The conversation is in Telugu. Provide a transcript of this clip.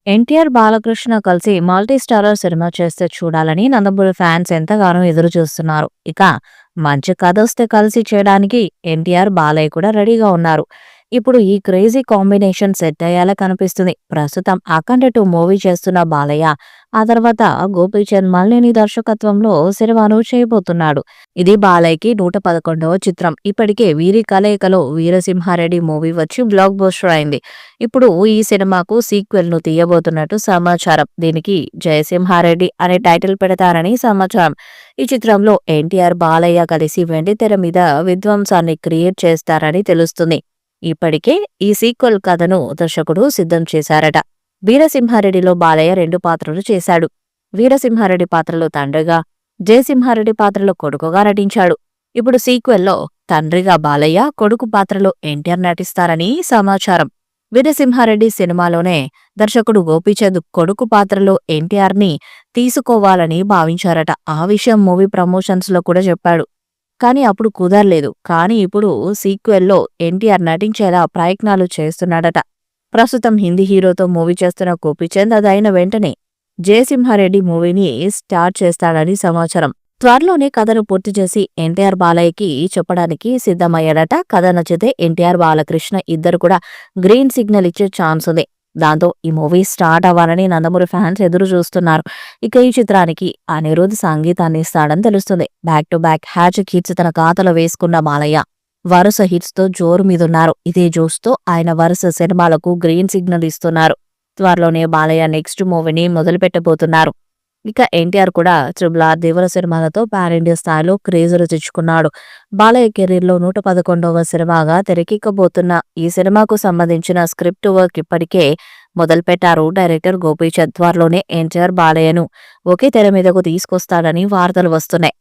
ఎన్టీఆర్, బాలకృష్ణ కలిసి మల్టీ స్టారర్ సినిమా చేస్తే చూడాలని నందమూరి ఫ్యాన్స్ ఎంతగానో ఎదురు చూస్తున్నారు. ఇక మంచి కథొస్తే కలిసి చేయడానికి ఎన్టీఆర్, బాలయ్య కూడా రెడీగా ఉన్నారు. ఇప్పుడు ఈ క్రేజీ కాంబినేషన్ సెట్ అయ్యేలా కనిపిస్తుంది. ప్రస్తుతం అఖండ 2 మూవీ చేస్తున్న బాలయ్య ఆ తర్వాత గోపీచంద్ మల్లేని దర్శకత్వంలో సినిమాను చేయబోతున్నాడు. ఇది బాలయ్యకి 111వ చిత్రం. ఇప్పటికే వీరి కలయికలో వీరసింహారెడ్డి మూవీ వచ్చి బ్లాక్ బస్టర్ అయింది. ఇప్పుడు ఈ సినిమాకు సీక్వెల్ ను తీయబోతున్నట్టు సమాచారం. దీనికి జయసింహారెడ్డి అనే టైటిల్ పెడతారని సమాచారం. ఈ చిత్రంలో ఎన్టీఆర్, బాలయ్య కలిసి వెండితెర మీద విధ్వంసాన్ని క్రియేట్ చేస్తారని తెలుస్తుంది. ఇప్పటికే ఈ సీక్వెల్ కథను దర్శకుడు సిద్ధం చేశారట. వీరసింహారెడ్డిలో బాలయ్య 2 పాత్రలు చేశాడు. వీరసింహారెడ్డి పాత్రలో తండ్రిగా, జయసింహారెడ్డి పాత్రలో కొడుకుగా నటించాడు. ఇప్పుడు సీక్వెల్లో తండ్రిగా బాలయ్య, కొడుకు పాత్రలో ఎన్టీఆర్ నటిస్తారని సమాచారం. వీరసింహారెడ్డి సినిమాలోనే దర్శకుడు గోపీచంద్ కొడుకు పాత్రలో ఎన్టీఆర్ ని తీసుకోవాలని భావించారట. ఆ విషయం మూవీ ప్రమోషన్స్ లో కూడా చెప్పాడు. కానీ అప్పుడు కుదరలేదు. కానీ ఇప్పుడు సీక్వెల్లో ఎన్టీఆర్ నటించేలా ప్రయత్నాలు చేస్తున్నాడట. ప్రస్తుతం హిందీ హీరోతో మూవీ చేస్తున్న గోపీచంద్ అదైన వెంటనే జయసింహారెడ్డి మూవీని స్టార్ట్ చేస్తాడని సమాచారం. త్వరలోనే కథను పూర్తి చేసి ఎన్టీఆర్, బాలయ్యకి చెప్పడానికి సిద్ధమయ్యాడట. కథ నచ్చితే ఎన్టీఆర్, బాలకృష్ణ ఇద్దరు కూడా గ్రీన్ సిగ్నల్ ఇచ్చే ఛాన్స్ ఉంది. దాంతో ఈ మూవీ స్టార్ట్ అవ్వాలని నందమూరి ఫ్యాన్స్ ఎదురు చూస్తున్నారు. ఇక ఈ చిత్రానికి అనిరుద్ సంగీతాన్ని ఇస్తాడని తెలుస్తుంది. Back to back hat trick hits తన ఖాతాలో వేసుకున్న బాలయ్య వరుస హిట్స్ తో జోరు మీదున్నారు. ఇదే జోస్తో ఆయన వరుస సినిమాలకు గ్రీన్ సిగ్నల్ ఇస్తున్నారు. త్వరలోనే బాలయ్య నెక్స్ట్ మూవీని మొదలు పెట్టబోతున్నారు. ఇక ఎన్టీఆర్ కూడా RRR, దేవర సినిమాలతో పాన్ ఇండియా స్థాయిలో క్రేజులు తెచ్చుకున్నాడు. బాలయ్య కెరీర్లో 111వ సినిమాగా తెరకెక్కబోతున్న ఈ సినిమాకు సంబంధించిన స్క్రిప్ట్ వర్క్ ఇప్పటికే మొదలుపెట్టారు డైరెక్టర్ గోపీచంద్. త్వరలోనే ఎన్టీఆర్, బాలయ్యను ఒకే తెర మీదకు తీసుకొస్తాడని వార్తలు వస్తున్నాయి.